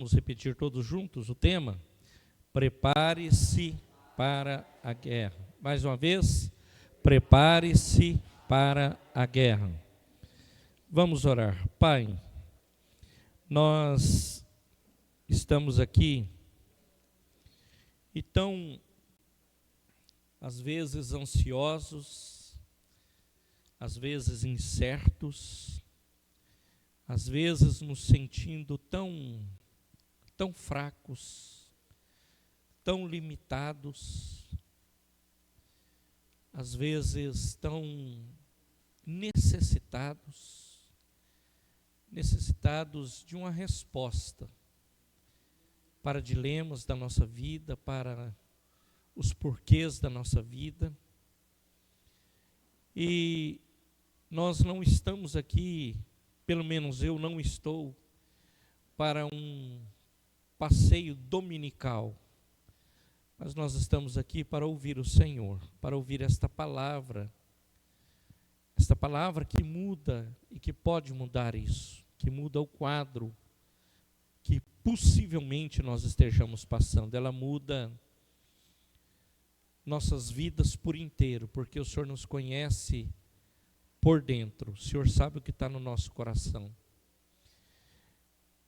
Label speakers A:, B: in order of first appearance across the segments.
A: Vamos repetir todos juntos o tema? Prepare-se para a guerra. Mais uma vez, prepare-se para a guerra. Vamos orar. Pai, nós estamos aqui e tão, às vezes, ansiosos, às vezes incertos, às vezes nos sentindo tão fracos, tão limitados, às vezes tão necessitados de uma resposta para dilemas da nossa vida, para os porquês da nossa vida. E nós não estamos aqui, pelo menos eu não estou, para um passeio dominical, mas nós estamos aqui para ouvir o Senhor, para ouvir esta palavra que muda e que pode mudar isso, que muda o quadro que possivelmente nós estejamos passando. Ela muda nossas vidas por inteiro, porque o Senhor nos conhece por dentro, o Senhor sabe o que está no nosso coração.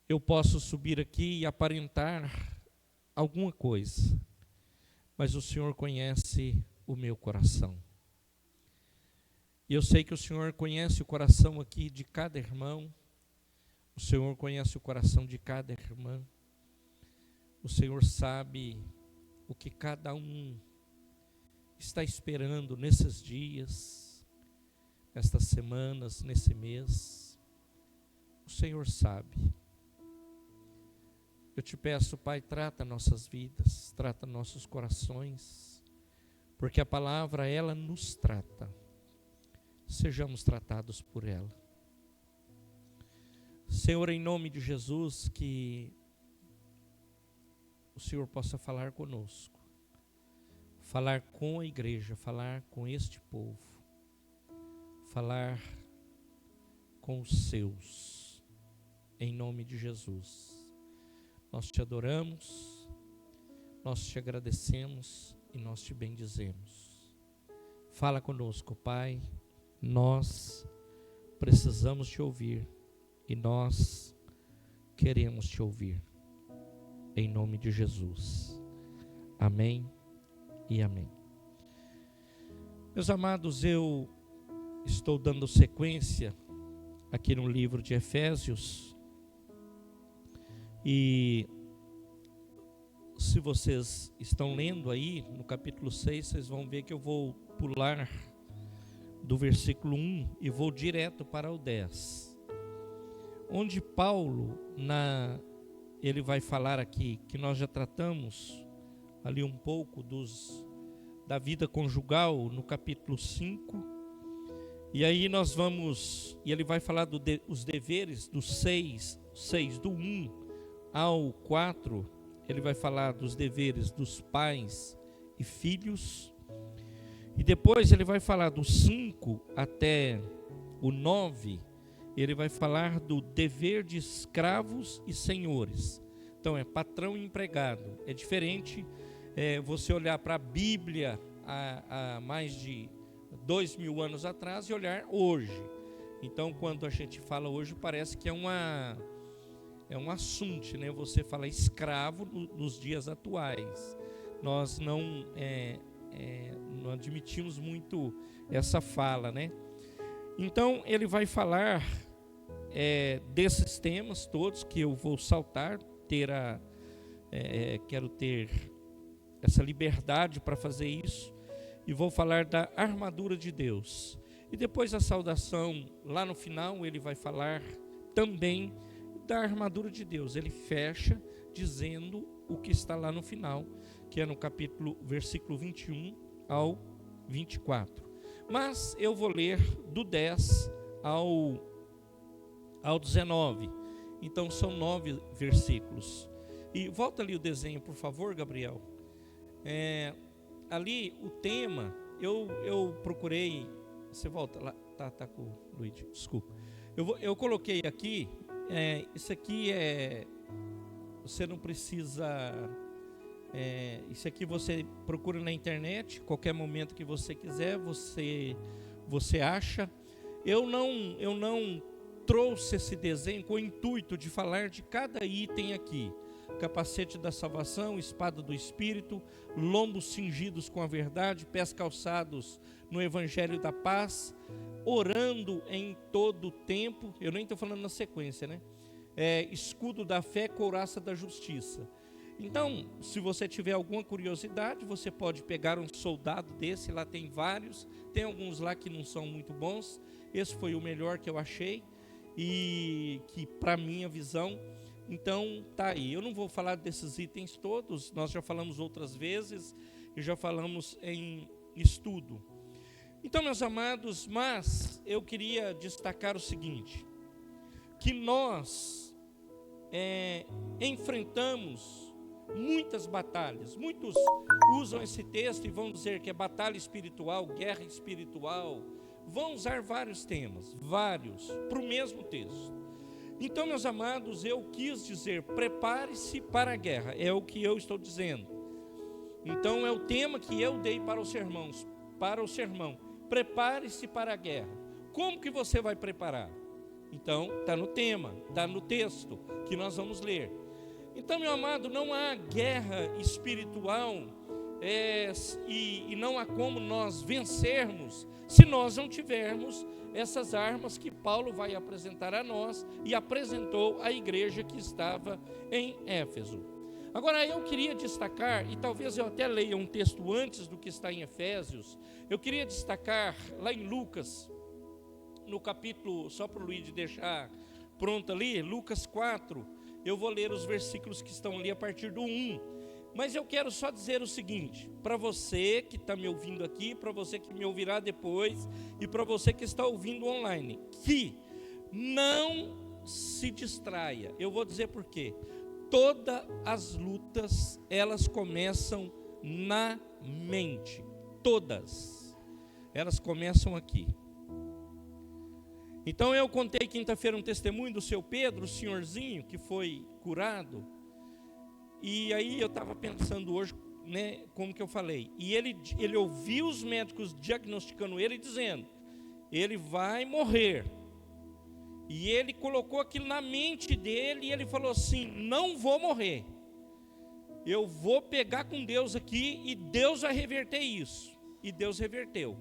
A: Eu posso subir aqui e aparentar alguma coisa, mas o Senhor conhece o meu coração. E eu sei que o Senhor conhece o coração aqui de cada irmão, o Senhor conhece o coração de cada irmã, o Senhor sabe o que cada um está esperando nesses dias, nestas semanas, nesse mês. O Senhor sabe. Eu te peço, Pai, trata nossas vidas, trata nossos corações, porque a palavra, ela nos trata. Sejamos tratados por ela. Senhor, em nome de Jesus, que o Senhor possa falar conosco, falar com a igreja, falar com este povo, falar com os seus, em nome de Jesus. Nós te adoramos, nós te agradecemos e nós te bendizemos. Fala conosco, Pai, nós precisamos te ouvir e nós queremos te ouvir, em nome de Jesus. Amém e amém. Meus amados, eu estou dando sequência aqui no livro de Efésios. E se vocês estão lendo aí, no capítulo 6, vocês vão ver que eu vou pular do versículo 1 e vou direto para o 10. Onde Paulo, ele vai falar aqui, que nós já tratamos ali um pouco da vida conjugal no capítulo 5. E aí nós vamos, e ele vai falar os deveres do 6, do 1 ao 4, ele vai falar dos deveres dos pais e filhos. E depois ele vai falar do 5 até o 9, ele vai falar do dever de escravos e senhores. Então é patrão e empregado. É diferente você olhar para a Bíblia há mais de 2000 anos atrás e olhar hoje. Então quando a gente fala hoje parece que é um assunto, né? Você fala escravo nos dias atuais. Nós não admitimos muito essa fala, né? Então ele vai falar desses temas todos que eu vou saltar, quero ter essa liberdade para fazer isso, e vou falar da armadura de Deus. E depois a saudação, lá no final, ele vai falar também da armadura de Deus. Ele fecha dizendo o que está lá no final, que é no versículo 21 ao 24. Mas eu vou ler do 10 ao 19. Então são 9 versículos. E volta ali o desenho, por favor, Gabriel. Ali o tema, eu procurei. Você volta lá, tá com o Luigi, desculpa. Eu coloquei aqui. Isso aqui você não precisa... isso aqui você procura na internet, qualquer momento que você quiser, você acha. Eu não trouxe esse desenho com o intuito de falar de cada item aqui. Capacete da salvação, espada do Espírito, lombos cingidos com a verdade, pés calçados no Evangelho da paz, orando em todo o tempo. Eu nem estou falando na sequência, né? Escudo da fé, couraça da justiça. Então, se você tiver alguma curiosidade, você pode pegar um soldado desse, lá tem vários, tem alguns lá que não são muito bons. Esse foi o melhor que eu achei, e que para minha visão, então tá aí. Eu não vou falar desses itens todos, nós já falamos outras vezes, e já falamos em estudo. Então, meus amados, mas eu queria destacar o seguinte, que nós enfrentamos muitas batalhas. Muitos usam esse texto e vão dizer que é batalha espiritual, guerra espiritual. Vão usar vários temas, vários, para o mesmo texto. Então, meus amados, eu quis dizer, prepare-se para a guerra, é o que eu estou dizendo. Então, é o tema que eu dei para o sermão, prepare-se para a guerra. Como que você vai preparar? Então, está no tema, está no texto que nós vamos ler. Então, meu amado, não há guerra espiritual e não há como nós vencermos se nós não tivermos essas armas que Paulo vai apresentar a nós e apresentou à igreja que estava em Éfeso. Agora, eu queria destacar, e talvez eu até leia um texto antes do que está em Efésios, eu queria destacar lá em Lucas, no capítulo, só para o Luiz deixar pronto ali, Lucas 4, eu vou ler os versículos que estão ali a partir do 1. Mas eu quero só dizer o seguinte, para você que está me ouvindo aqui, para você que me ouvirá depois, e para você que está ouvindo online, que não se distraia. Eu vou dizer por quê. Todas as lutas, elas começam na mente. Todas. Elas começam aqui. Então eu contei quinta-feira um testemunho do seu Pedro, o senhorzinho que foi curado. E aí eu estava pensando hoje, né, como que eu falei. E ele ouviu os médicos diagnosticando ele, dizendo, ele vai morrer. E ele colocou aquilo na mente dele e ele falou assim, não vou morrer. Eu vou pegar com Deus aqui e Deus vai reverter isso. E Deus reverteu.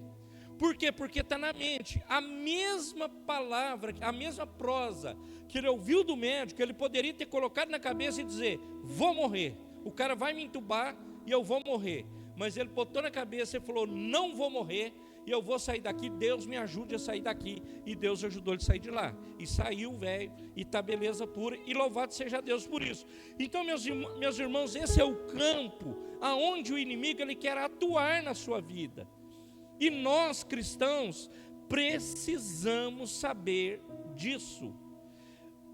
A: Por quê? Porque está na mente. A mesma palavra, a mesma prosa que ele ouviu do médico, ele poderia ter colocado na cabeça e dizer, vou morrer. O cara vai me entubar e eu vou morrer. Mas ele botou na cabeça e falou, não vou morrer e eu vou sair daqui, Deus me ajude a sair daqui. E Deus ajudou ele a sair de lá. E saiu, velho, e está beleza pura. E louvado seja Deus por isso. Então, meus irmãos, esse é o campo aonde o inimigo ele quer atuar na sua vida. E nós, cristãos, precisamos saber disso.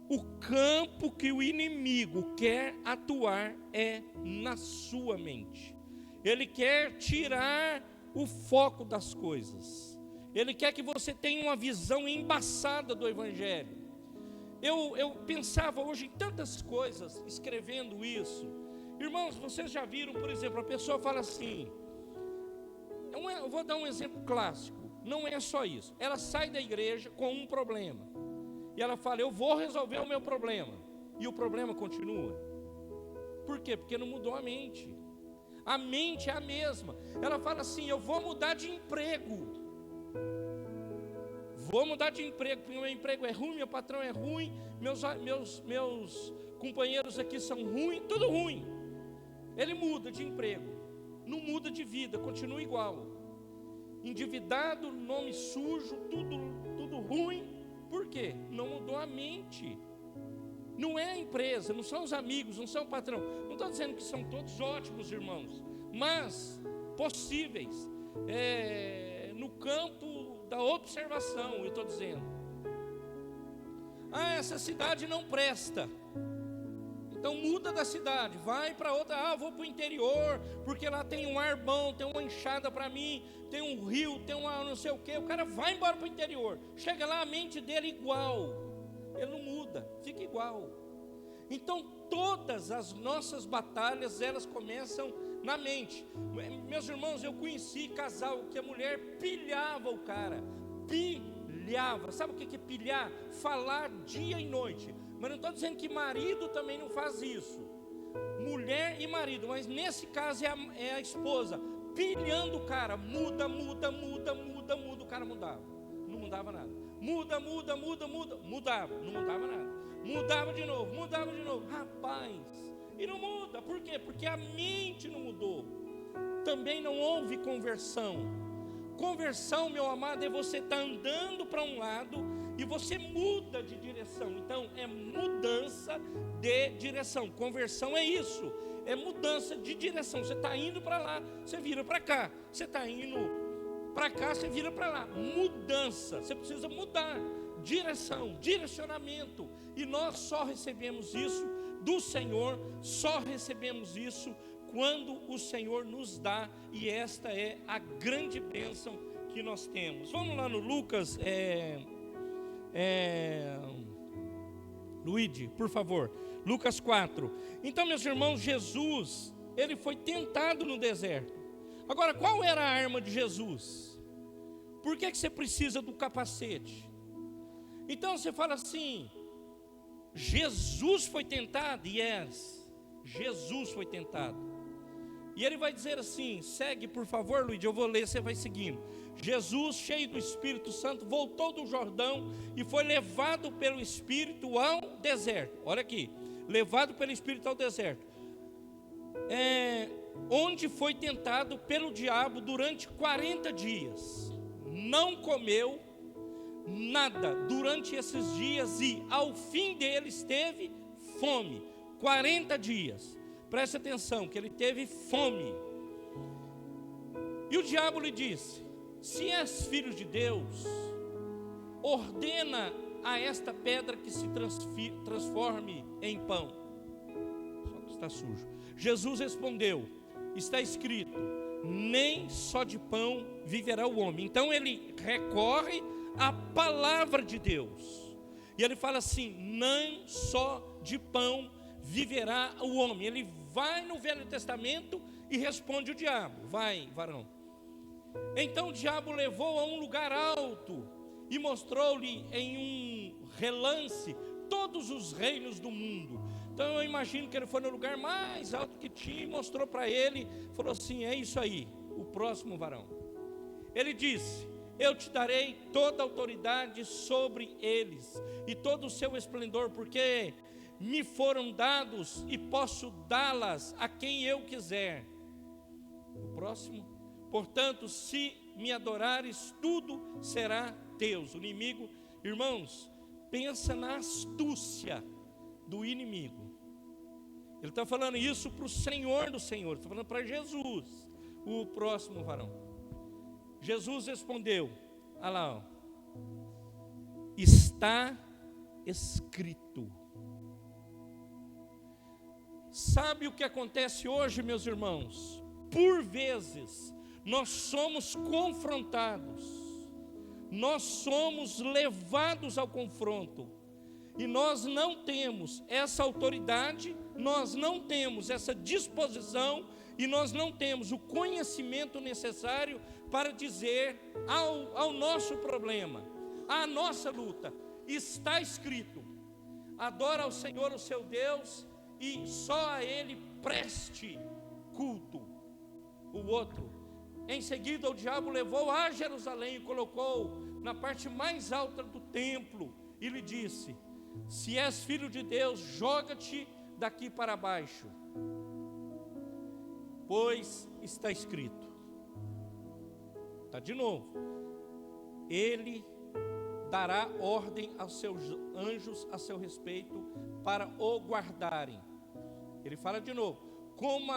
A: O campo que o inimigo quer atuar é na sua mente. Ele quer tirar o foco das coisas. Ele quer que você tenha uma visão embaçada do Evangelho. Eu pensava hoje em tantas coisas, escrevendo isso. Irmãos, vocês já viram, por exemplo, a pessoa fala assim... Eu vou dar um exemplo clássico. Não é só isso. Ela sai da igreja com um problema. E ela fala, eu vou resolver o meu problema. E o problema continua. Por quê? Porque não mudou a mente. A mente é a mesma. Ela fala assim, eu vou mudar de emprego. Vou mudar de emprego, porque meu emprego é ruim, meu patrão é ruim, meus companheiros aqui são ruins, tudo ruim. Ele muda de emprego. Não muda de vida, continua igual. Endividado, nome sujo, tudo ruim. Por quê? Não mudou a mente. Não é a empresa, não são os amigos, não são o patrão. Não estou dizendo que são todos ótimos, irmãos, mas possíveis. No campo da observação, eu estou dizendo. Essa cidade não presta. Então muda da cidade, vai para outra, vou para o interior, porque lá tem um ar bom, tem uma enxada para mim, tem um rio, tem uma não sei o que, o cara vai embora para o interior, chega lá a mente dele igual, ele não muda, fica igual. Então todas as nossas batalhas, elas começam na mente. Meus irmãos, eu conheci casal que a mulher pilhava o cara, pilhava. Sabe o que é pilhar? Falar dia e noite. Mas não estou dizendo que marido também não faz isso, mulher e marido, mas nesse caso é a esposa pilhando o cara, muda, o cara mudava, não mudava nada, muda, mudava, não mudava nada, mudava de novo, rapaz, e não muda, por quê? Porque a mente não mudou, também não houve conversão. Conversão, meu amado, é você estar andando para um lado e você muda de direção. Então é mudança de direção. Conversão é isso, é mudança de direção. Você está indo para lá, você vira para cá. Você está indo para cá, você vira para lá. Mudança, você precisa mudar direção, direcionamento. E nós só recebemos isso do Senhor, só recebemos isso quando o Senhor nos dá, e esta é a grande bênção que nós temos. Vamos lá no Lucas, Luigi, por favor, Lucas 4. Então, meus irmãos, Jesus, ele foi tentado no deserto. Agora, qual era a arma de Jesus? Por que você precisa do capacete? Então você fala assim, Jesus foi tentado? Yes, Jesus foi tentado. E ele vai dizer assim, segue por favor, Luiz, eu vou ler, você vai seguindo. Jesus, cheio do Espírito Santo, voltou do Jordão e foi levado pelo Espírito ao deserto. Olha aqui, levado pelo Espírito ao deserto. Onde foi tentado pelo diabo durante 40 dias. Não comeu nada durante esses dias e ao fim deles teve fome. 40 dias. Preste atenção, que ele teve fome. E o diabo lhe disse, se és filho de Deus, ordena a esta pedra que se transforme em pão. Só que está sujo. Jesus respondeu, está escrito, nem só de pão viverá o homem. Então ele recorre à palavra de Deus. E ele fala assim, nem só de pão viverá o homem. Ele vai no Velho Testamento e responde o diabo, vai, varão. Então o diabo levou a um lugar alto e mostrou-lhe em um relance todos os reinos do mundo. Então eu imagino que ele foi no lugar mais alto que tinha e mostrou para ele, falou assim, é isso aí, o próximo varão. Ele disse, eu te darei toda a autoridade sobre eles e todo o seu esplendor, porque me foram dados e posso dá-las a quem eu quiser. O próximo, portanto, se me adorares, tudo será teu. O inimigo, irmãos, pensa na astúcia do inimigo. Ele está falando isso para o Senhor do Senhor, está falando para Jesus, o próximo varão. Jesus respondeu, olha lá, ó, está escrito. Sabe o que acontece hoje, meus irmãos? Por vezes, nós somos confrontados, nós somos levados ao confronto, e nós não temos essa autoridade, nós não temos essa disposição, e nós não temos o conhecimento necessário para dizer ao nosso problema, à nossa luta, está escrito, adora ao Senhor o seu Deus, e só a Ele preste culto. O outro, em seguida o diabo levou a Jerusalém e colocou na parte mais alta do templo e lhe disse, se és filho de Deus, joga-te daqui para baixo, pois está escrito. Está de novo, ele dará ordem aos seus anjos a seu respeito para o guardarem. Ele fala de novo, com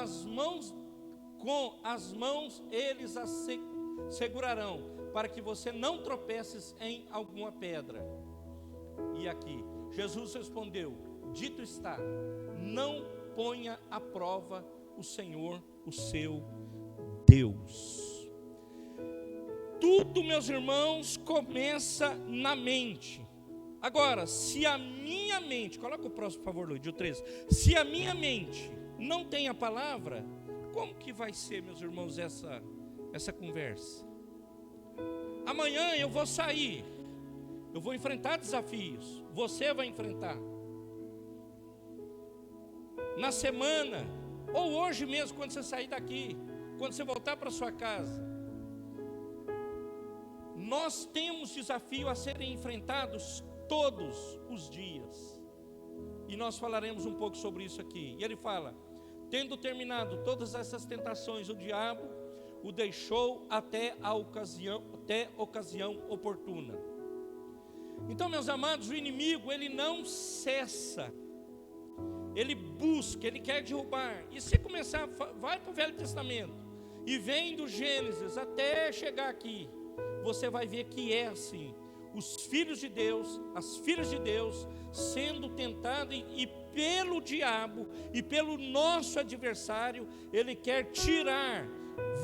A: as mãos eles a segurarão, para que você não tropeces em alguma pedra. E aqui, Jesus respondeu, dito está, não ponha à prova o Senhor, o seu Deus. Tudo, meus irmãos, começa na mente. Agora, se a minha mente, coloca o próximo, por favor, Luiz, o 13. Se a minha mente não tem a palavra, como que vai ser, meus irmãos, essa conversa? Amanhã eu vou sair, eu vou enfrentar desafios, você vai enfrentar. Na semana, ou hoje mesmo, quando você sair daqui, quando você voltar para sua casa, nós temos desafio a serem enfrentados todos os dias. E nós falaremos um pouco sobre isso aqui. E ele fala: tendo terminado todas essas tentações, o diabo o deixou até ocasião oportuna. Então, meus amados, o inimigo, ele não cessa. Ele busca, ele quer derrubar. E se começar, vai para o Velho Testamento e vem do Gênesis até chegar aqui, você vai ver que é assim: os filhos de Deus, as filhas de Deus, sendo tentados e pelo diabo e pelo nosso adversário, ele quer tirar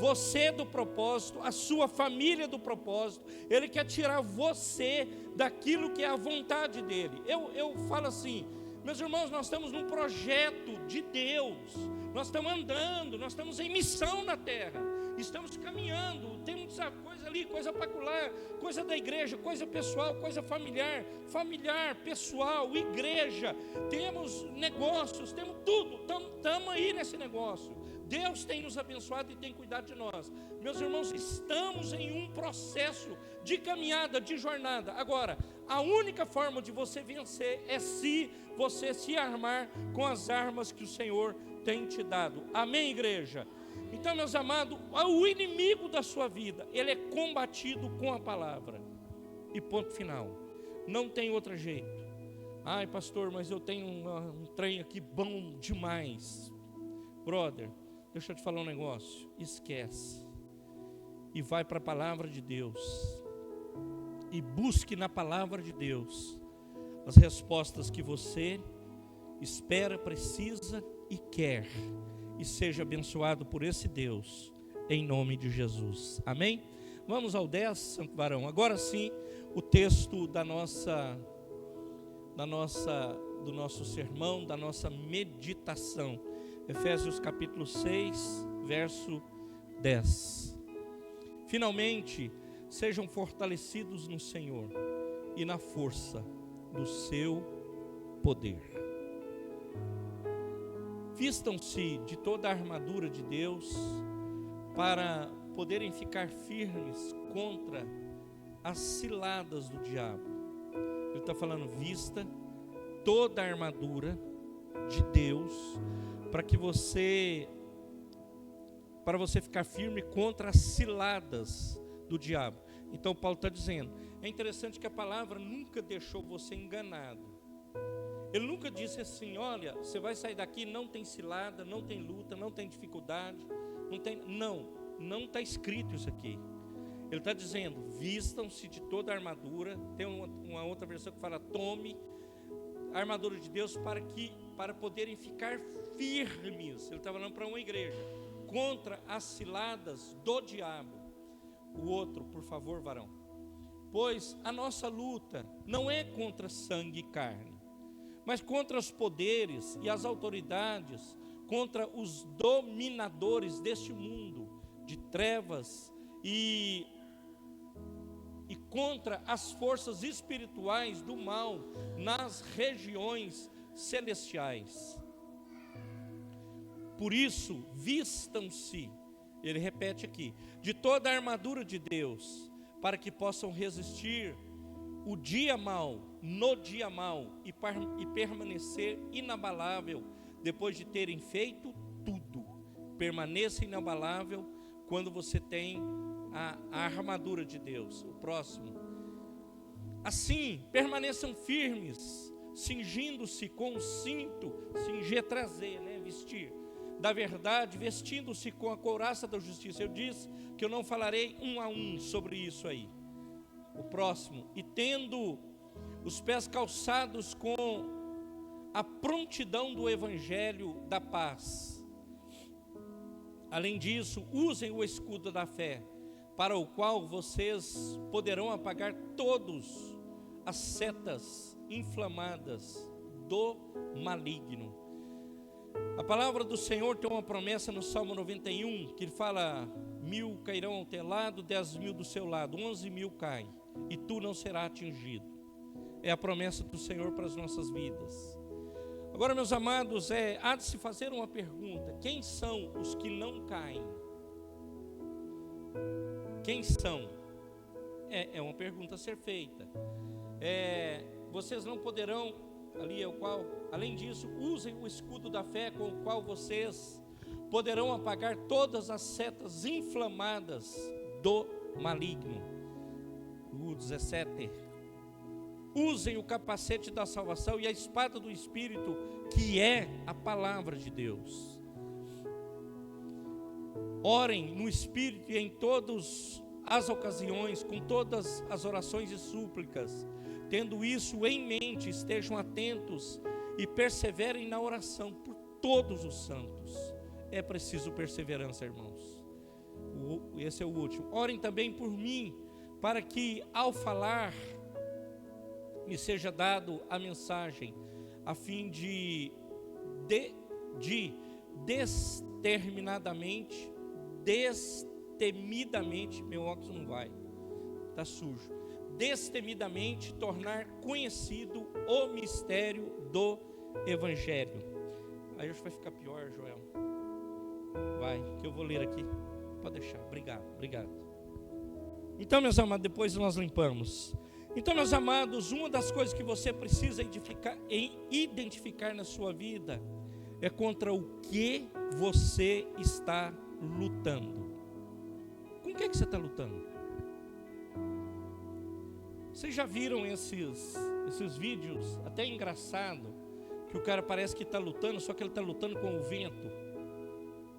A: você do propósito, a sua família do propósito, ele quer tirar você daquilo que é a vontade dele. Eu falo assim, meus irmãos, nós estamos num projeto de Deus, nós estamos andando, nós estamos em missão na terra, estamos caminhando, tem muita coisa ali, coisa particular, coisa da igreja, coisa pessoal, coisa familiar, pessoal, igreja, temos negócios, temos tudo, estamos aí nesse negócio. Deus tem nos abençoado e tem cuidado de nós. Meus irmãos, estamos em um processo de caminhada, de jornada. Agora, a única forma de você vencer é se você se armar com as armas que o Senhor tem te dado. Amém, igreja? Então, meus amados, o inimigo da sua vida, ele é combatido com a palavra. E ponto final. Não tem outro jeito. Ai, pastor, mas eu tenho um trem aqui bom demais. Brother, deixa eu te falar um negócio. Esquece. E vai para a palavra de Deus. E busque na palavra de Deus as respostas que você espera, precisa e quer. E seja abençoado por esse Deus, em nome de Jesus. Amém? Vamos ao 10, Santo Varão. Agora sim, o texto do nosso sermão, da nossa meditação. Efésios capítulo 6, verso 10. Finalmente, sejam fortalecidos no Senhor e na força do seu poder. Vistam-se de toda a armadura de Deus para poderem ficar firmes contra as ciladas do diabo. Ele está falando, vista toda a armadura de Deus para você ficar firme contra as ciladas do diabo. Então Paulo está dizendo, é interessante que a palavra nunca deixou você enganado. Ele nunca disse assim, olha, você vai sair daqui, não tem cilada, não tem luta, não tem dificuldade, não está escrito isso aqui. Ele está dizendo, vistam-se de toda a armadura. Tem uma outra versão que fala, tome a armadura de Deus para poderem ficar firmes. Ele está falando para uma igreja, contra as ciladas do diabo. O outro, por favor, varão. Pois a nossa luta não é contra sangue e carne, mas contra os poderes e as autoridades, contra os dominadores deste mundo de trevas e contra as forças espirituais do mal nas regiões celestiais. Por isso, vistam-se, ele repete aqui, de toda a armadura de Deus, para que possam resistir o dia mau, no dia mau, e permanecer inabalável, depois de terem feito tudo. Permaneça inabalável quando você tem a armadura de Deus. O próximo. Assim, permaneçam firmes, cingindo-se com o cinto, cingir, trazer, vestir, da verdade, vestindo-se com a couraça da justiça. Eu disse que eu não falarei um a um sobre isso aí. O próximo. E tendo os pés calçados com a prontidão do evangelho da paz. Além disso, usem o escudo da fé, para o qual vocês poderão apagar todos as setas inflamadas do maligno. A palavra do Senhor tem uma promessa no Salmo 91, que ele fala: 1000 cairão ao teu lado, 10.000 do seu lado, 11.000 caem, e tu não serás atingido. É a promessa do Senhor para as nossas vidas. Agora, meus amados, há de se fazer uma pergunta: quem são os que não caem? Quem são? É uma pergunta a ser feita. Vocês não poderão, ali é o qual, além disso, usem o escudo da fé, com o qual vocês poderão apagar todas as setas inflamadas do maligno. 17. Usem o capacete da salvação e a espada do Espírito, que é a palavra de Deus. Orem no Espírito e em todas as ocasiões, com todas as orações e súplicas. Tendo isso em mente, estejam atentos e perseverem na oração por todos os santos. É preciso perseverança, irmãos. Esse é o último. Orem também por mim, para que ao falar me seja dado a mensagem, a fim de destemidamente, meu óculos não vai, está sujo, destemidamente tornar conhecido o mistério do Evangelho. Aí acho que vai ficar pior, Joel. Vai, que eu vou ler aqui. Pode deixar, obrigado. Então, meus amados, depois nós limpamos. Então, meus amados, uma das coisas que você precisa identificar na sua vida é contra o que você está lutando. Com o que você está lutando? Vocês já viram esses vídeos, até engraçado, que o cara parece que está lutando, só que ele está lutando com o vento?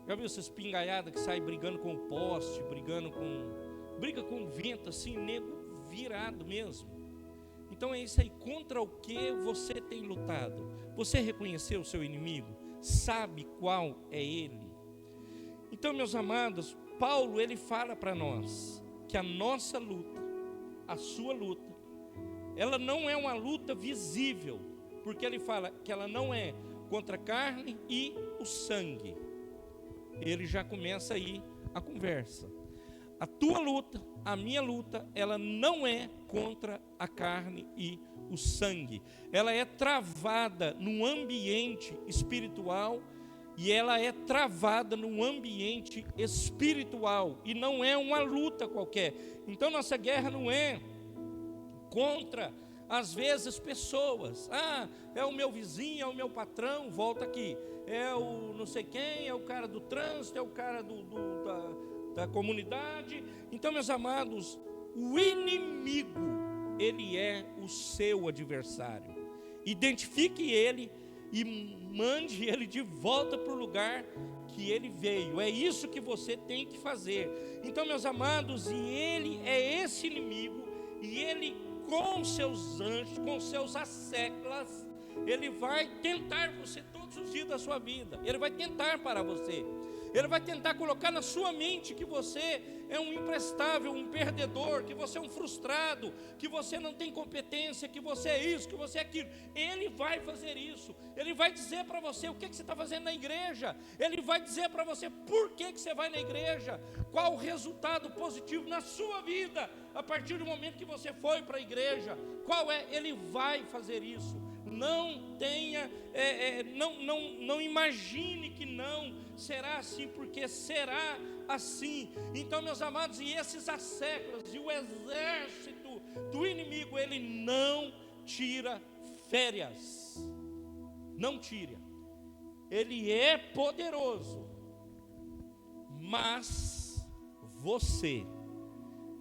A: Já viu essas pingaiadas que saem brigando com o poste, briga com o vento, assim, nego virado mesmo? Então é isso aí, contra o que você tem lutado. Você reconheceu o seu inimigo? Sabe qual é ele? Então, meus amados, Paulo, ele fala para nós que a nossa luta, a sua luta, ela não é uma luta visível, porque ele fala que ela não é contra a carne e o sangue. Ele já começa aí a conversa. A tua luta, a minha luta, ela não é contra a carne e o sangue. Ela é travada num ambiente espiritual, e ela é travada num ambiente espiritual, e não é uma luta qualquer. Então nossa guerra não é contra, às vezes, pessoas. É o meu vizinho, é o meu patrão, volta aqui. É o não sei quem, é o cara do trânsito, é o cara da comunidade. Então, meus amados, o inimigo, ele é o seu adversário. Identifique ele e mande ele de volta para o lugar que ele veio. É isso que você tem que fazer. Então, meus amados, e ele é esse inimigo, e ele, com seus anjos, com seus asseclas, ele vai tentar você todos os dias da sua vida. Ele vai tentar para você. Ele vai tentar colocar na sua mente que você é um imprestável, um perdedor, que você é um frustrado, que você não tem competência, que você é isso, que você é aquilo. Ele vai fazer isso. Ele vai dizer para você o que você está fazendo na igreja. Ele vai dizer para você por que você vai na igreja. Qual o resultado positivo na sua vida a partir do momento que você foi para a igreja. Qual é? Ele vai fazer isso. Não tenha, não imagine que não será assim, porque será assim. Então, meus amados, e esses asseclas e o exército do inimigo, ele não tira férias. Não tira. Ele é poderoso, mas você,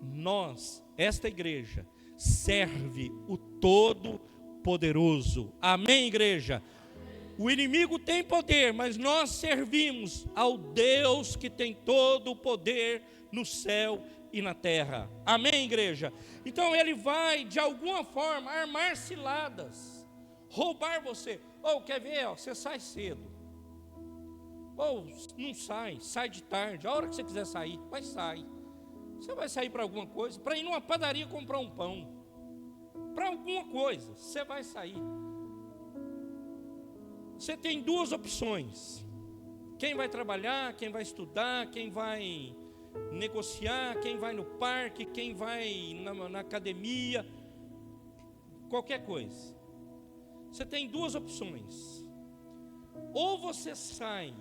A: nós, esta igreja, serve o Todo-Poderoso. Amém, igreja? O inimigo tem poder, mas nós servimos ao Deus que tem todo o poder no céu e na terra. Amém, igreja? Então ele vai, de alguma forma, armar ciladas, roubar você. Quer ver? Você sai cedo. Não sai de tarde. A hora que você quiser sair, sai. Você vai sair para alguma coisa, para ir numa padaria comprar um pão. para alguma coisa, você vai sair. Você tem duas opções: quem vai trabalhar, quem vai estudar, quem vai negociar, quem vai no parque, quem vai na academia, qualquer coisa. Você tem duas opções: ou você sai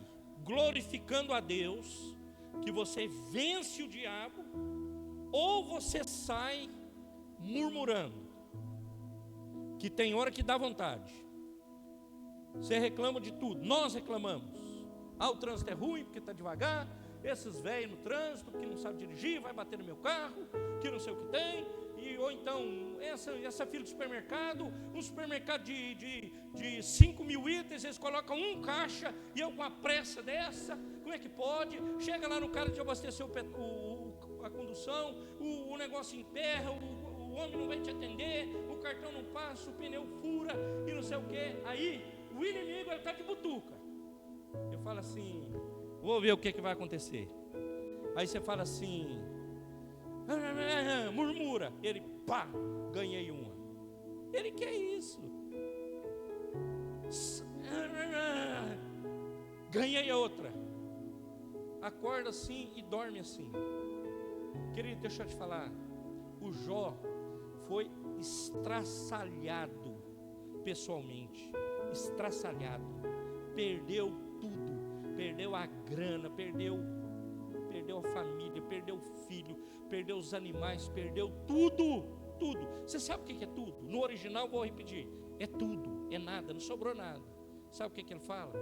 A: glorificando a Deus, que você vence o diabo, ou você sai murmurando, que tem hora que dá vontade. Você reclama de tudo, nós reclamamos. O trânsito é ruim porque está devagar, esses velhos no trânsito que não sabem dirigir, vai bater no meu carro, que não sei o que tem. Ou então, essa fila de supermercado, um supermercado de 5 mil itens, eles colocam um caixa, e eu com a pressa dessa, como é que pode? Chega lá no cara de abastecer a condução, o negócio emperra, o homem não vai te atender, o cartão não passa, o pneu fura, e não sei o que. Aí, o inimigo está de butuca. Eu falo assim, vou ver o que vai acontecer. Aí você fala assim, murmura. Ele, pá, ganhei uma. Ele quer isso. Ganhei a outra. Acorda assim e dorme assim. Querido, deixa eu te falar. O Jó foi estraçalhado pessoalmente. Estraçalhado. Perdeu tudo. Perdeu a grana, perdeu a família, perdeu o filho, perdeu os animais, perdeu tudo, tudo. Você sabe o que é tudo? No original, vou repetir, é tudo, é nada, não sobrou nada. Sabe o que ele fala?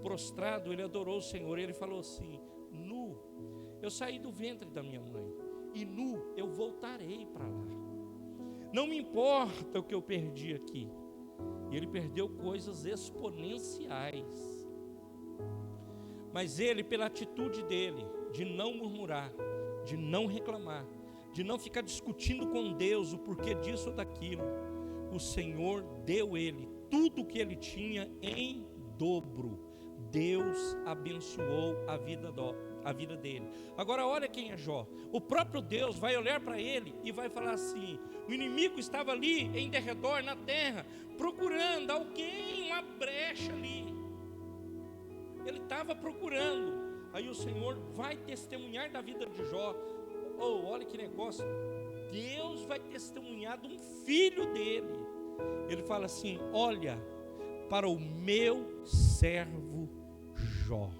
A: Prostrado, ele adorou o Senhor, ele falou assim: nu, eu saí do ventre da minha mãe, e nu eu voltarei para lá. Não me importa o que eu perdi aqui. E ele perdeu coisas exponenciais. Mas ele, pela atitude dele, de não murmurar, de não reclamar, de não ficar discutindo com Deus o porquê disso ou daquilo, o Senhor deu ele tudo o que ele tinha em dobro. Deus abençoou a vida dele. Agora olha quem é Jó. O próprio Deus vai olhar para ele e vai falar assim: o inimigo estava ali em derredor na terra, procurando alguém, uma brecha ali. Ele estava procurando. Aí o Senhor vai testemunhar da vida de Jó. Olha que negócio. Deus vai testemunhar de um filho dele. Ele fala assim: olha para o meu servo Jó.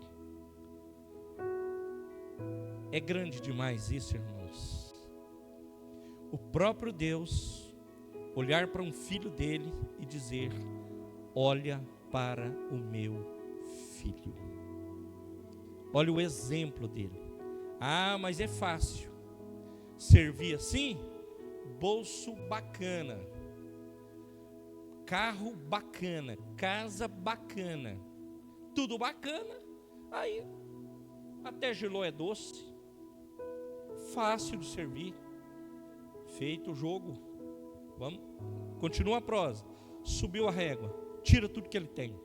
A: É grande demais isso, irmãos. O próprio Deus olhar para um filho dele e dizer: olha para o meu filho. Olha o exemplo dele. Mas é fácil servir assim? Bolso bacana, carro bacana, casa bacana, tudo bacana. Aí até Giló é doce, fácil de servir. Feito o jogo, vamos, continua a prosa. Subiu a régua, tira tudo que ele tem.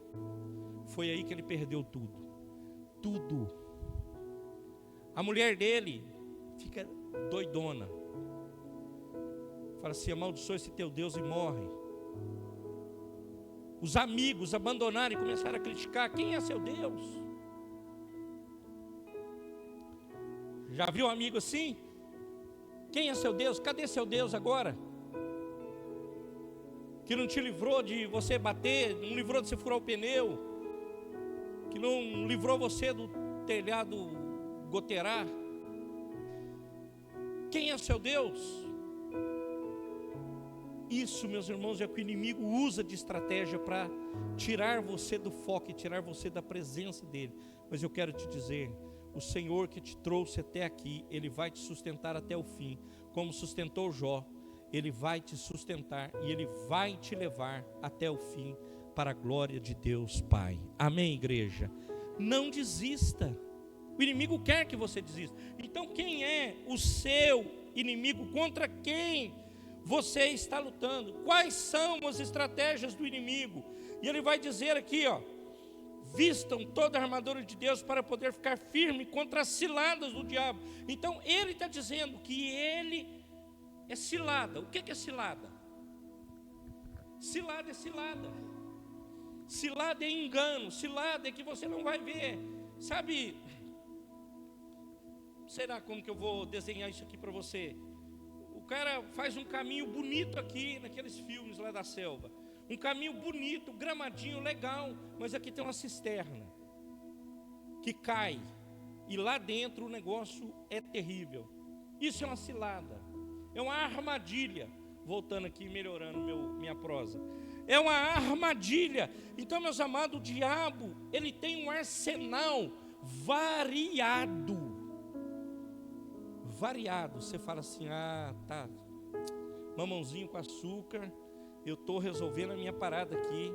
A: Foi aí que ele perdeu tudo. Tudo. A mulher dele fica doidona. Fala assim: amaldiçoa esse teu Deus e morre. Os amigos abandonaram e começaram a criticar: quem é seu Deus? Já viu um amigo assim? Quem é seu Deus? Cadê seu Deus agora? Que não te livrou de você bater, não livrou de você furar o pneu, que não livrou você do telhado goteirar. Quem é seu Deus? Isso, meus irmãos, é o que o inimigo usa de estratégia para tirar você do foco e tirar você da presença dele. Mas eu quero te dizer: o Senhor que te trouxe até aqui, Ele vai te sustentar até o fim. Como sustentou Jó, Ele vai te sustentar e Ele vai te levar até o fim, para a glória de Deus Pai. Amém, igreja? Não desista. O inimigo quer que você desista. Então quem é o seu inimigo? Contra quem você está lutando? Quais são as estratégias do inimigo? E ele vai dizer aqui, vistam toda a armadura de Deus para poder ficar firme contra as ciladas do diabo. Então ele está dizendo que ele é cilada. O que é cilada? Cilada é cilada. Cilada é engano. Cilada é que você não vai ver. Sabe, será como que eu vou desenhar isso aqui para você? O cara faz um caminho bonito aqui, naqueles filmes lá da selva. Um caminho bonito, gramadinho, legal. Mas aqui tem uma cisterna que cai. E lá dentro o negócio é terrível. Isso é uma cilada. É uma armadilha. Voltando aqui, melhorando minha prosa. É uma armadilha. Então, meus amados, o diabo, ele tem um arsenal variado. Variado. Você fala assim, tá, mamãozinho com açúcar, eu estou resolvendo a minha parada aqui.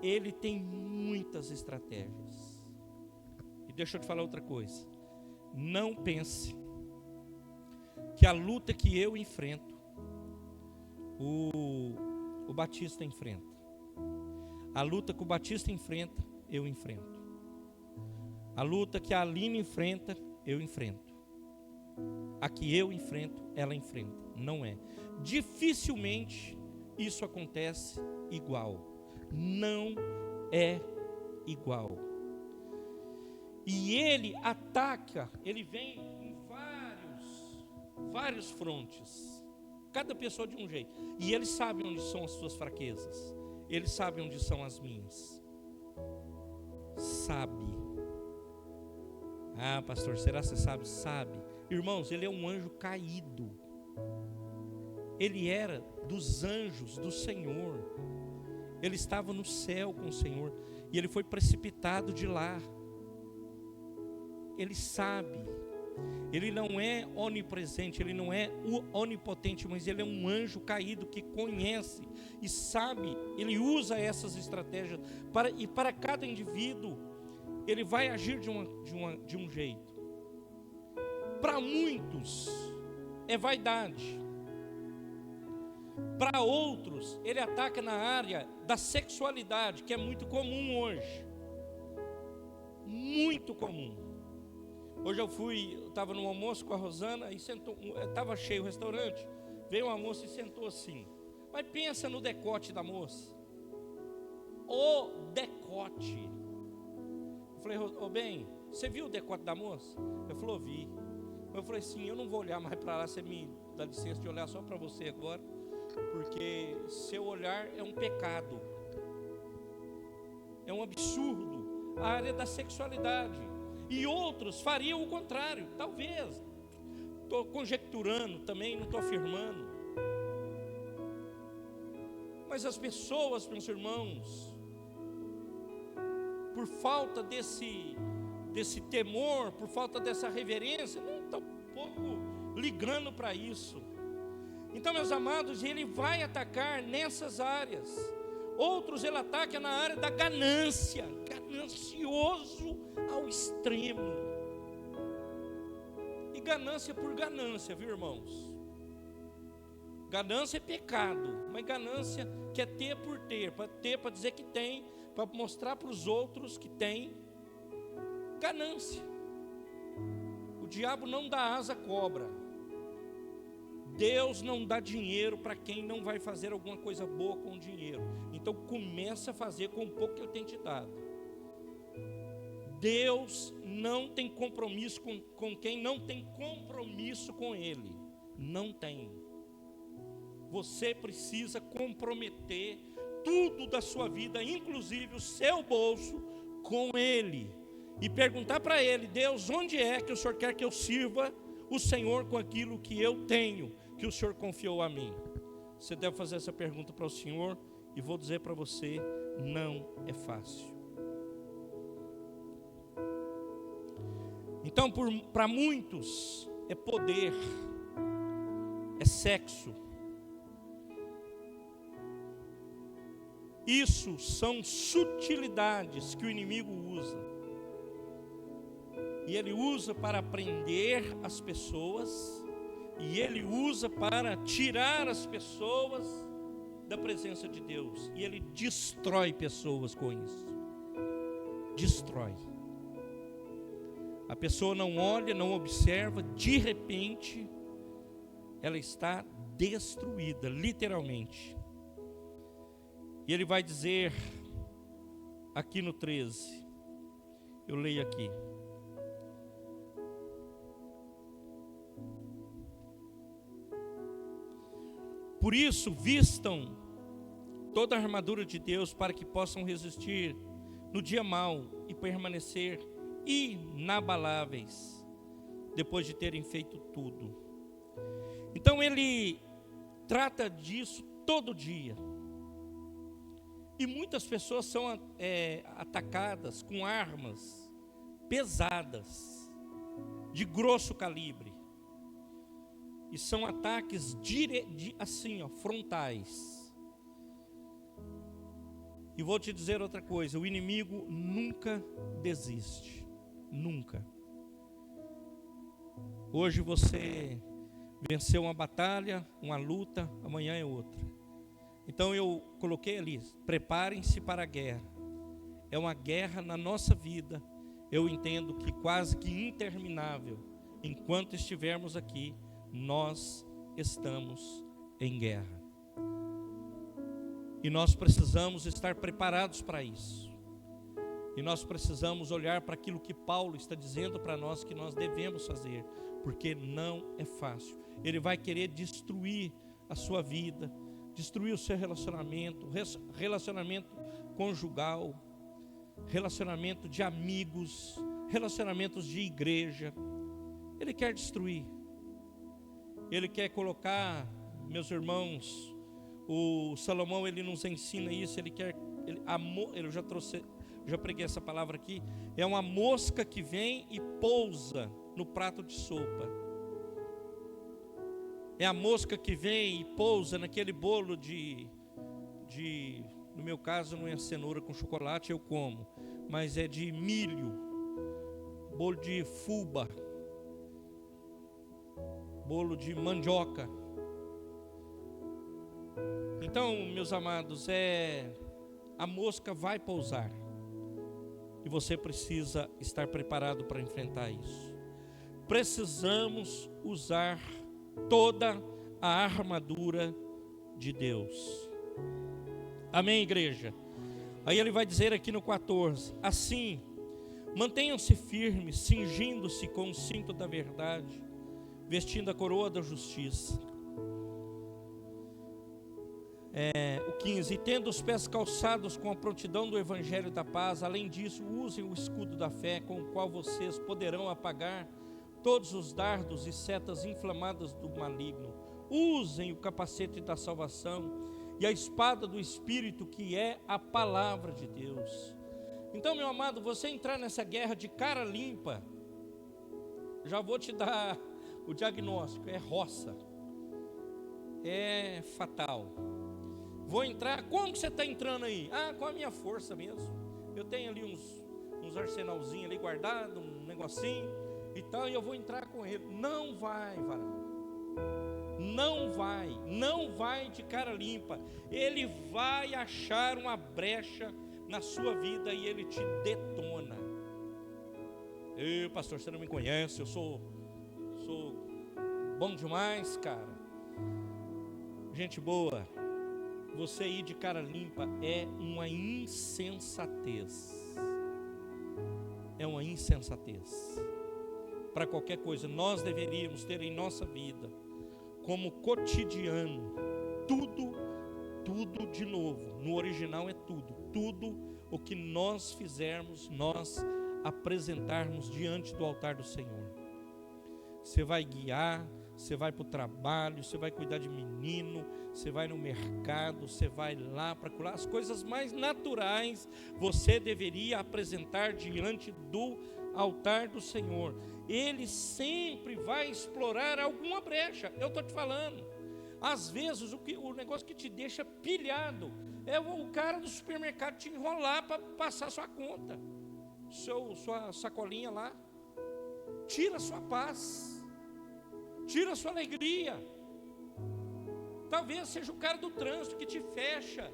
A: Ele tem muitas estratégias. E deixa eu te falar outra coisa. Não pense que a luta que eu enfrento, o Batista enfrenta. A luta que o Batista enfrenta, eu enfrento. A luta que a Aline enfrenta, eu enfrento. A que eu enfrento, ela enfrenta. Não é. Dificilmente isso acontece igual. Não é igual. E ele ataca, ele vem em vários frontes. Cada pessoa de um jeito. E ele sabe onde são as suas fraquezas. Ele sabe onde são as minhas. Sabe. Pastor, será que você sabe? Sabe. Irmãos, ele é um anjo caído. Ele era dos anjos do Senhor. Ele estava no céu com o Senhor. E ele foi precipitado de lá. Ele sabe. Ele não é onipresente, ele não é onipotente, mas ele é um anjo caído que conhece e sabe. Ele usa essas estratégias para cada indivíduo. Ele vai agir de um jeito. Para muitos é vaidade. Para outros ele ataca na área da sexualidade, que é muito comum hoje. Muito comum. Hoje eu estava no almoço com a Rosana e sentou, estava cheio o restaurante, veio uma moça e sentou assim. Mas pensa no decote da moça. O decote. Eu falei, bem, você viu o decote da moça? Ele falou, vi. Eu falei assim, eu não vou olhar mais para lá, você me dá licença de olhar só para você agora, porque seu olhar é um pecado. É um absurdo. A área da sexualidade. E outros fariam o contrário, talvez. Estou conjecturando também, não estou afirmando. Mas as pessoas, meus irmãos, por falta desse temor, por falta dessa reverência, não estão um pouco ligando para isso. Então, meus amados, ele vai atacar nessas áreas. Outros ele ataca na área da ganância, ganancioso ao extremo. E ganância por ganância, viu, irmãos? Ganância é pecado, mas ganância quer ter por ter, para dizer que tem, para mostrar para os outros que tem. Ganância. O diabo não dá asa à cobra. Deus não dá dinheiro para quem não vai fazer alguma coisa boa com o dinheiro. Então começa a fazer com o pouco que Ele tem te dado. Deus não tem compromisso com quem não tem compromisso com Ele. Não tem. Você precisa comprometer tudo da sua vida, inclusive o seu bolso, com Ele. E perguntar para Ele, Deus, onde é que o Senhor quer que eu sirva o Senhor com aquilo que eu tenho, que o Senhor confiou a mim? Você deve fazer essa pergunta para o Senhor, e vou dizer para você, não é fácil. Então, para muitos, é poder, é sexo. Isso são sutilidades que o inimigo usa. E ele usa para prender as pessoas, e ele usa para tirar as pessoas da presença de Deus. E ele destrói pessoas com isso. Destrói. A pessoa não olha, não observa, de repente, ela está destruída, literalmente. E ele vai dizer aqui no 13, eu leio aqui. Por isso, vistam toda a armadura de Deus para que possam resistir no dia mau e permanecer inabaláveis depois de terem feito tudo. Então ele trata disso todo dia. E muitas pessoas são atacadas com armas pesadas, de grosso calibre. E são ataques frontais. E vou te dizer outra coisa, o inimigo nunca desiste, nunca. Hoje você venceu uma batalha, uma luta, amanhã é outra. Então eu coloquei ali, preparem-se para a guerra. É uma guerra na nossa vida, eu entendo que quase que interminável. Enquanto estivermos aqui, nós estamos em guerra. E nós precisamos estar preparados para isso. E nós precisamos olhar para aquilo que Paulo está dizendo para nós que nós devemos fazer, porque não é fácil. Ele vai querer destruir a sua vida, destruir o seu relacionamento conjugal, relacionamento de amigos, relacionamentos de igreja. Ele quer destruir. Ele quer colocar, meus irmãos, o Salomão, ele nos ensina isso, eu já preguei essa palavra aqui, é uma mosca que vem e pousa no prato de sopa. É a mosca que vem e pousa naquele bolo no meu caso não é cenoura com chocolate, eu como, mas é de milho, bolo de fubá, bolo de mandioca. Então, meus amados, a mosca vai pousar e você precisa estar preparado para enfrentar isso. Precisamos usar toda a armadura de Deus. Amém, igreja? Aí ele vai dizer aqui no 14: assim, mantenham-se firmes, cingindo-se com o cinto da verdade, vestindo a coroa da justiça. O 15: e tendo os pés calçados com a prontidão do evangelho da paz, além disso, usem o escudo da fé, com o qual vocês poderão apagar todos os dardos e setas inflamadas do maligno. Usem o capacete da salvação e a espada do Espírito, que é a palavra de Deus. Então, meu amado, você entrar nessa guerra de cara limpa, já vou te dar o diagnóstico: é roça, é fatal. Vou entrar, como que você está entrando aí? Com a minha força mesmo. Eu tenho ali uns arsenalzinhos ali guardado, um negocinho e tal, e eu vou entrar com ele. Não vai, varão. Não vai de cara limpa. Ele vai achar uma brecha na sua vida e ele te detona. Pastor, você não me conhece, eu sou bom demais, cara. Gente boa, você ir de cara limpa é uma insensatez. É uma insensatez. Para qualquer coisa, nós deveríamos ter em nossa vida como cotidiano tudo de novo. No original é tudo o que nós fizermos, nós apresentarmos diante do altar do Senhor. Você vai guiar, você vai para o trabalho, você vai cuidar de menino, você vai no mercado, você vai lá para curar as coisas mais naturais, você deveria apresentar diante do altar do Senhor. Ele sempre vai explorar alguma brecha. Eu estou te falando, às vezes o negócio que te deixa pilhado é o cara do supermercado te enrolar para passar sua conta, sua sacolinha lá. Tira a sua paz, tira a sua alegria. Talvez seja o cara do trânsito que te fecha.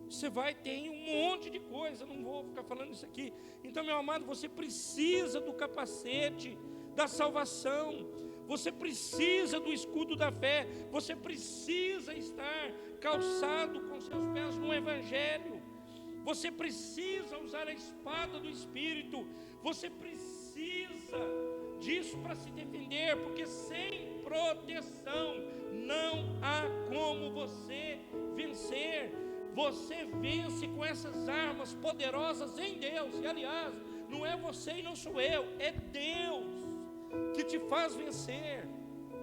A: Você vai ter um monte de coisa, não vou ficar falando isso aqui. Então, meu amado, você precisa do capacete da salvação. Você precisa do escudo da fé. Você precisa estar calçado com seus pés no Evangelho. Você precisa usar a espada do Espírito. Você precisa disso para se defender, porque sem proteção não há como você vencer. Você vence com essas armas poderosas em Deus. E aliás, não é você e não sou eu, é Deus que te faz vencer,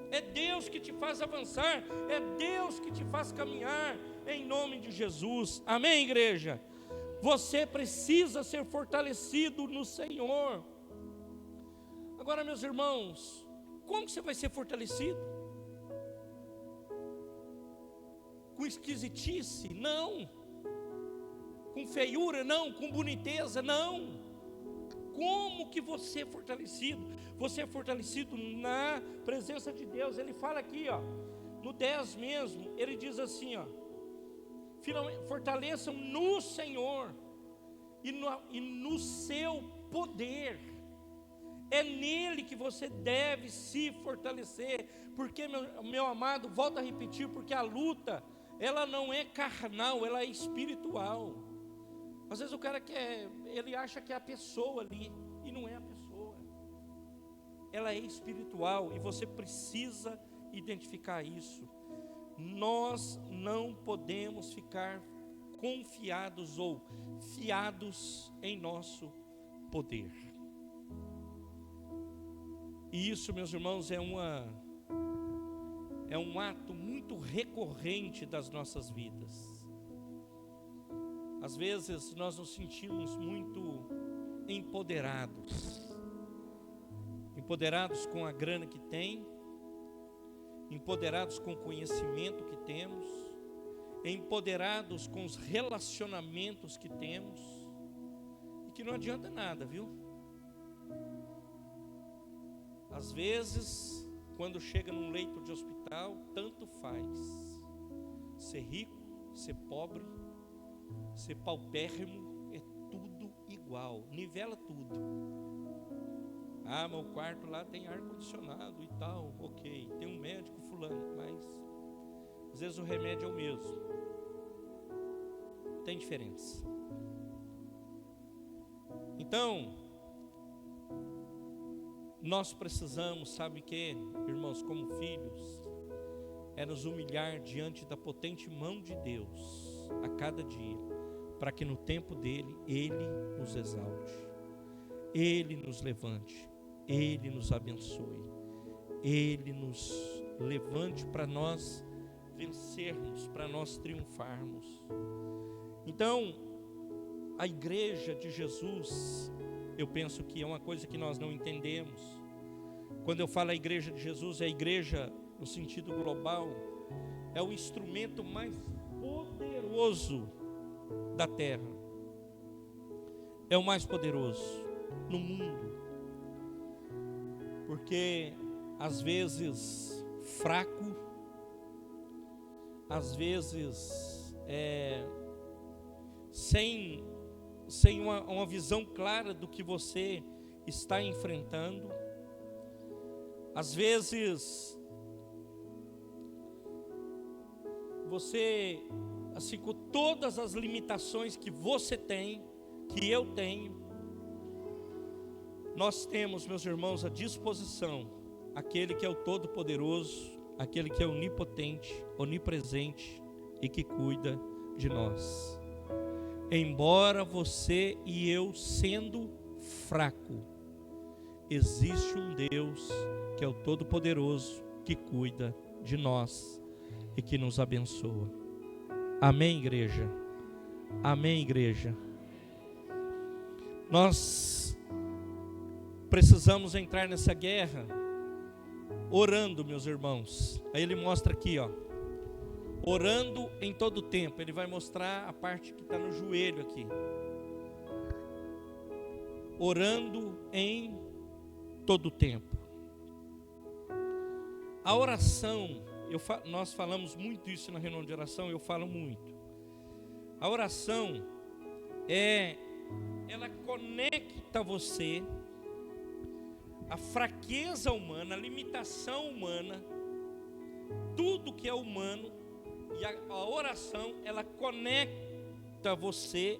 A: é Deus que te faz avançar, é Deus que te faz caminhar, em nome de Jesus. Amém, igreja? Você precisa ser fortalecido no Senhor. Agora, meus irmãos, como você vai ser fortalecido? Com esquisitice? Não. Com feiura? Não. Com boniteza? Não. Como que você é fortalecido? Você é fortalecido na presença de Deus. Ele fala aqui, ó, no 10 mesmo, ele diz assim, ó: fortaleçam no Senhor e no seu poder. É nele que você deve se fortalecer, porque, meu amado, volto a repetir, porque a luta, ela não é carnal, ela é espiritual. Às vezes o cara ele acha que é a pessoa ali, e não é a pessoa. Ela é espiritual, e você precisa identificar isso. Nós não podemos ficar confiados ou fiados em nosso poder. E isso, meus irmãos, é um ato muito recorrente das nossas vidas. Às vezes nós nos sentimos muito empoderados com a grana que tem, empoderados com o conhecimento que temos, empoderados com os relacionamentos que temos, e que não adianta nada, viu? Às vezes, quando chega num leito de hospital, tanto faz ser rico, ser pobre, ser paupérrimo, é tudo igual, nivela tudo. Ah, mas o quarto lá tem ar-condicionado e tal, ok, tem um médico fulano, mas às vezes o remédio é o mesmo, tem diferença. Então, nós precisamos, sabe o que, irmãos, como filhos, é nos humilhar diante da potente mão de Deus a cada dia, para que no tempo dele, Ele nos exalte, Ele nos levante, Ele nos abençoe, Ele nos levante para nós vencermos, para nós triunfarmos. Então, a igreja de Jesus, eu penso que é uma coisa que nós não entendemos. Quando eu falo a igreja de Jesus, é a igreja no sentido global, é o instrumento mais poderoso da terra, é o mais poderoso no mundo, porque às vezes fraco, às vezes sem uma visão clara do que você está enfrentando, às vezes você, assim, com todas as limitações que você tem, que eu tenho, nós temos, meus irmãos, à disposição aquele que é o Todo-Poderoso, aquele que é onipotente, onipresente e que cuida de nós. Embora você e eu sendo fraco, existe um Deus que é o Todo-Poderoso, que cuida de nós e que nos abençoa. Amém, igreja? Amém, igreja? Nós precisamos entrar nessa guerra orando, meus irmãos. Aí ele mostra aqui, ó, orando em todo tempo. Ele vai mostrar a parte que está no joelho aqui. Orando em todo tempo. A oração, nós falamos muito isso na reunião de oração, eu falo muito. A oração ela conecta você a fraqueza humana, a limitação humana, tudo que é humano, e a oração, ela conecta você,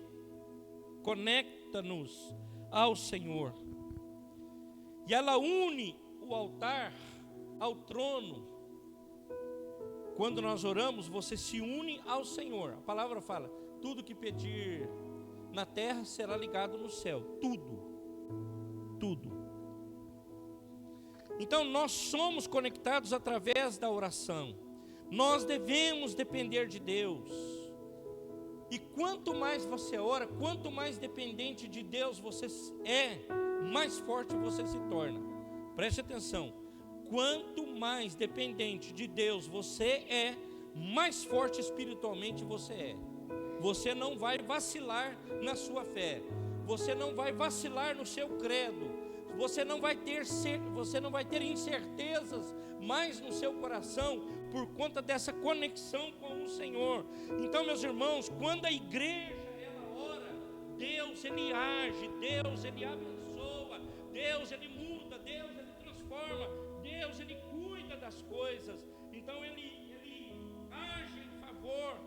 A: conecta-nos ao Senhor. E ela une o altar ao trono. Quando nós oramos, você se une ao Senhor. A palavra fala, tudo que pedir na terra será ligado no céu. Tudo. Então nós somos conectados através da oração. Nós devemos depender de Deus. E quanto mais você ora, quanto mais dependente de Deus você é, mais forte você se torna. Preste atenção. Quanto mais dependente de Deus você é, mais forte espiritualmente você é. Você não vai vacilar na sua fé. Você não vai vacilar no seu credo. Você não vai ter incertezas mais no seu coração por conta dessa conexão com o Senhor. Então, meus irmãos, quando a igreja ela ora, Deus ele age, Deus ele abençoa, Deus ele muda, Deus ele transforma, Deus ele cuida das coisas. Então ele age em favor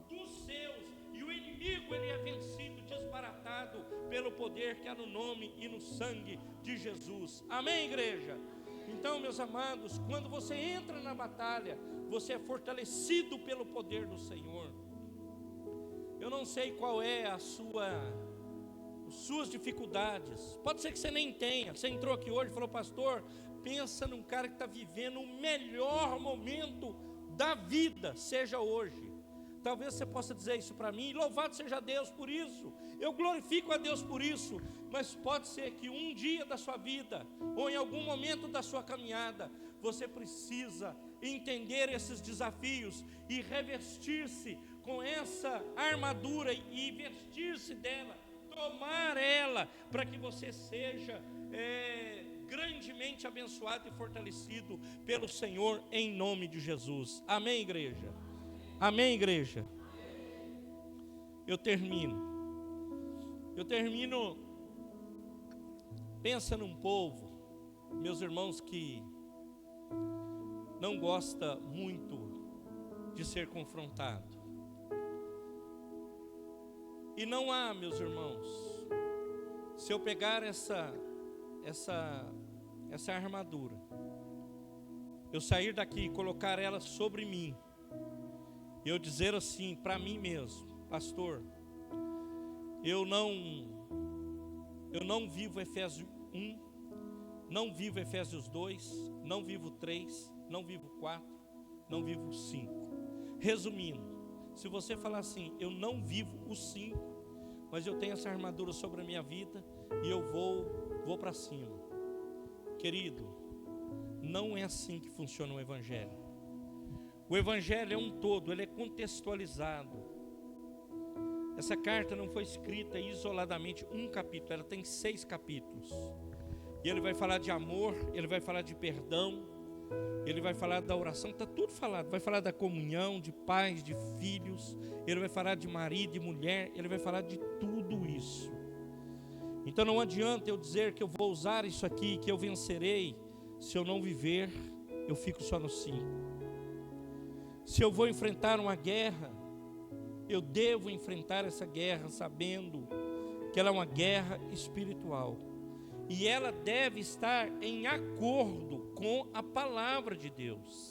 A: dos seus, e o inimigo ele é vencido, desbaratado pelo poder que há no nome e no sangue de Jesus. Amém, igreja? Então, meus amados, quando você entra na batalha, você é fortalecido pelo poder do Senhor. Eu não sei qual é as suas dificuldades. Pode ser que você nem tenha. Você entrou aqui hoje e falou, pastor, pensa num cara que está vivendo o melhor momento da vida, seja hoje. Talvez você possa dizer isso para mim, louvado seja Deus por isso, eu glorifico a Deus por isso, mas pode ser que um dia da sua vida, ou em algum momento da sua caminhada, você precisa entender esses desafios e revestir-se com essa armadura e vestir-se dela, tomar ela, para que você seja grandemente abençoado e fortalecido pelo Senhor, em nome de Jesus. Amém, igreja? Amém, igreja? Eu termino. Pensa num povo, meus irmãos, que não gosta muito de ser confrontado. E não há, meus irmãos, se eu pegar essa armadura, eu sair daqui e colocar ela sobre mim, e eu dizer assim para mim mesmo, pastor, eu não vivo Efésios 1, não vivo Efésios 2, não vivo 3, não vivo 4, não vivo 5. Resumindo, se você falar assim, eu não vivo os 5, mas eu tenho essa armadura sobre a minha vida e eu vou para cima. Querido, não é assim que funciona o Evangelho. O Evangelho é um todo, ele é contextualizado. Essa carta não foi escrita isoladamente um capítulo, ela tem 6 capítulos. E ele vai falar de amor, ele vai falar de perdão, ele vai falar da oração, está tudo falado. Vai falar da comunhão, de pais, de filhos, ele vai falar de marido e mulher, ele vai falar de tudo isso. Então não adianta eu dizer que eu vou usar isso aqui, que eu vencerei, se eu não viver, eu fico só no 5. Se eu vou enfrentar uma guerra, eu devo enfrentar essa guerra sabendo que ela é uma guerra espiritual. E ela deve estar em acordo com a palavra de Deus.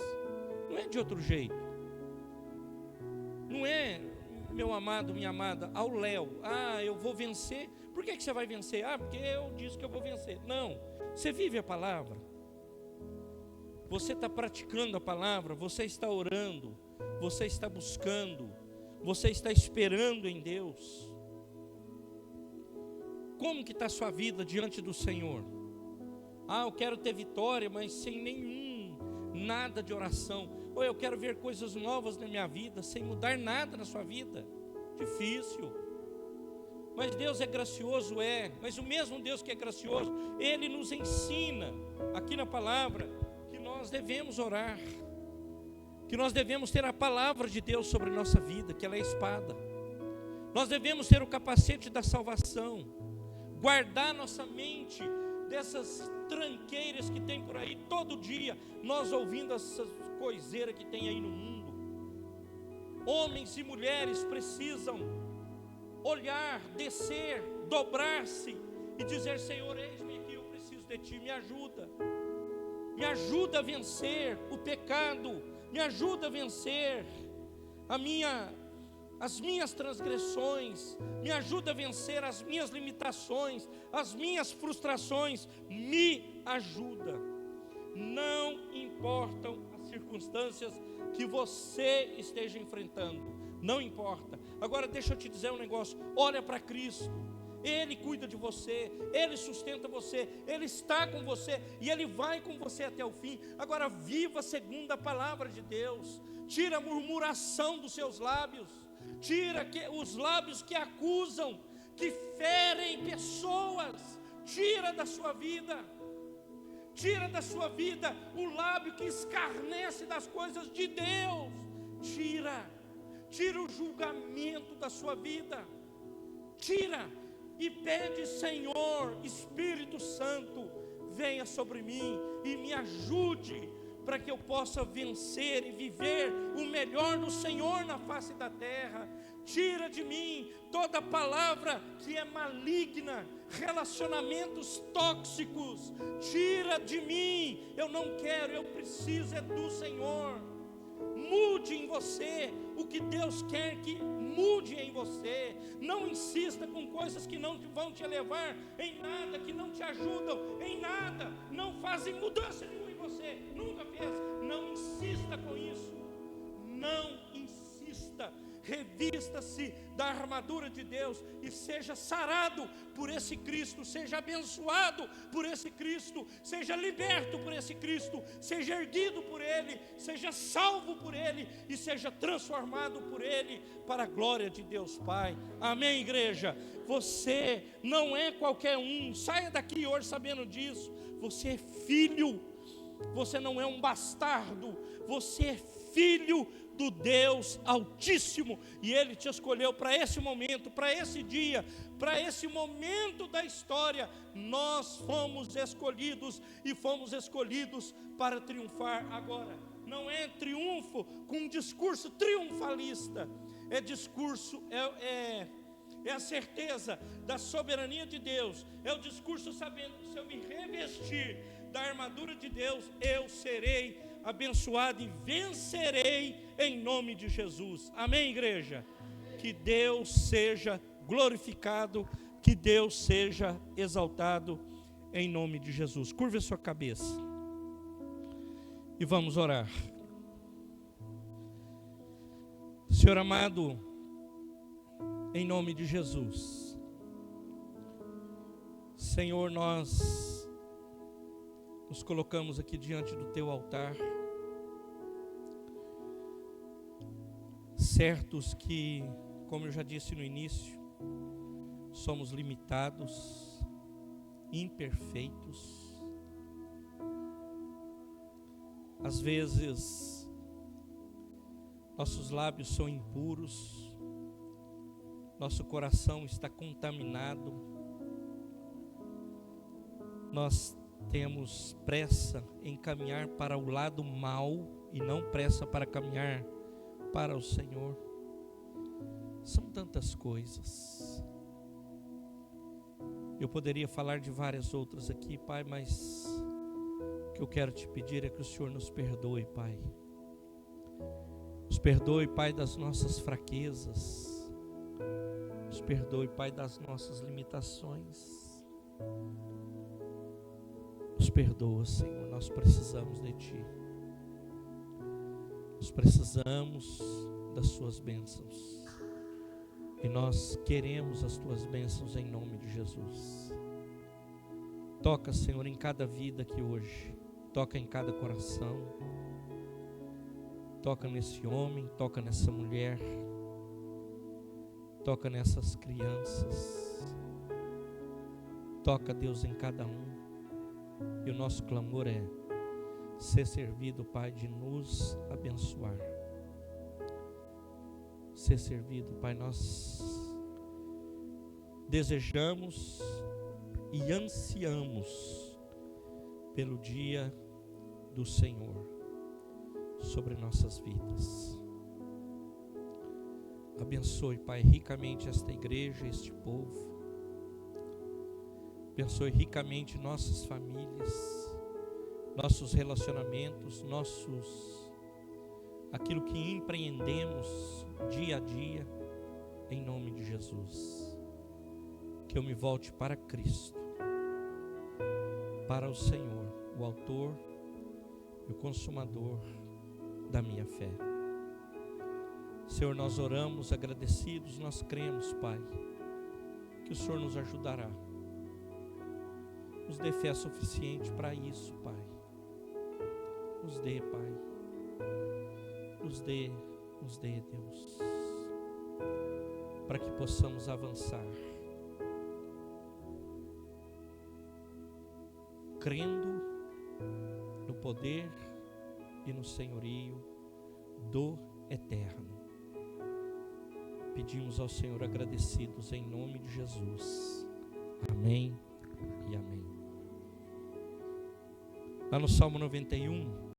A: Não é de outro jeito. Não é, meu amado, minha amada, ao léu. Eu vou vencer. Por que você vai vencer? Porque eu disse que eu vou vencer. Não, você vive a palavra. Você está praticando a palavra, você está orando, você está buscando, você está esperando em Deus. Como que está a sua vida diante do Senhor? Eu quero ter vitória, mas sem nada de oração. Ou eu quero ver coisas novas na minha vida, sem mudar nada na sua vida. Difícil. Mas Deus é gracioso, mas o mesmo Deus que é gracioso, Ele nos ensina, aqui na palavra, que nós devemos orar, que nós devemos ter a palavra de Deus sobre a nossa vida, que ela é a espada. Nós devemos ter o capacete da salvação, guardar nossa mente dessas tranqueiras que tem por aí, todo dia, nós ouvindo essas coiseiras que tem aí no mundo. Homens e mulheres precisam olhar, descer, dobrar-se e dizer: Senhor, eis-me aqui, eu preciso de Ti, me ajuda a vencer o pecado, me ajuda a vencer as minhas transgressões, me ajuda a vencer as minhas limitações, as minhas frustrações, me ajuda. Não importam as circunstâncias que você esteja enfrentando, não importa. Agora deixa eu te dizer um negócio: olha para Cristo, Ele cuida de você, Ele sustenta você, Ele está com você e Ele vai com você até o fim. Agora viva segundo a palavra de Deus, tira a murmuração dos seus lábios, tira os lábios que acusam, que ferem pessoas, tira da sua vida o lábio que escarnece das coisas de Deus, tira o julgamento da sua vida, tira e pede: Senhor, Espírito Santo, venha sobre mim e me ajude, para que eu possa vencer e viver o melhor do Senhor na face da terra. Tira de mim toda palavra que é maligna, relacionamentos tóxicos, tira de mim, eu não quero, eu preciso é do Senhor. Mude em você o que Deus quer que mude em você. Não insista com coisas que não vão te levar em nada, que não te ajudam em nada, não fazem mudança nenhuma em você, nunca fez. Não insista com isso, não insista. Revista-se da armadura de Deus e seja sarado por esse Cristo, seja abençoado por esse Cristo, seja liberto por esse Cristo, seja erguido por Ele, seja salvo por Ele e seja transformado por Ele para a glória de Deus Pai. Amém, igreja? Você não é qualquer um, saia daqui hoje sabendo disso. Você é filho, você não é um bastardo, você é filho do Deus Altíssimo, e Ele te escolheu para esse momento, para esse dia, para esse momento da história. Nós fomos escolhidos e fomos escolhidos para triunfar. Agora, não é triunfo com um discurso triunfalista, é discurso, é a certeza da soberania de Deus, é o discurso sabendo que se eu me revestir da armadura de Deus, eu serei abençoado e vencerei em nome de Jesus. Amém, igreja? Que Deus seja glorificado, que Deus seja exaltado em nome de Jesus. Curva a sua cabeça e vamos orar. Senhor amado, em nome de Jesus, Senhor, nós nos colocamos aqui diante do Teu altar, certos que, como eu já disse no início, somos limitados, imperfeitos. Às vezes, nossos lábios são impuros, nosso coração está contaminado, nós temos pressa em caminhar para o lado mal e não pressa para caminhar para o Senhor. São tantas coisas. Eu poderia falar de várias outras aqui, Pai, mas o que eu quero te pedir é que o Senhor nos perdoe, Pai. Nos perdoe, Pai, das nossas fraquezas. Nos perdoe, Pai, das nossas limitações. Nos perdoa, Senhor, nós precisamos de Ti. Nós precisamos das Suas bênçãos. E nós queremos as Tuas bênçãos em nome de Jesus. Toca, Senhor, em cada vida aqui hoje. Toca em cada coração. Toca nesse homem, toca nessa mulher. Toca nessas crianças. Toca, Deus, em cada um. E o nosso clamor é ser servido, Pai, de nos abençoar. Ser servido, Pai, nós desejamos e ansiamos pelo dia do Senhor sobre nossas vidas. Abençoe, Pai, ricamente esta igreja, este povo. Abençoe ricamente nossas famílias, nossos relacionamentos, aquilo que empreendemos dia a dia, em nome de Jesus. Que eu me volte para Cristo, para o Senhor, o autor e o consumador da minha fé. Senhor, nós oramos agradecidos, nós cremos, Pai, que o Senhor nos ajudará. Nos dê fé suficiente para isso, Pai. Nos dê, Pai. Nos dê, Deus, para que possamos avançar, crendo no poder e no senhorio do Eterno. Pedimos ao Senhor agradecidos em nome de Jesus. Amém e amém. Lá no Salmo 91,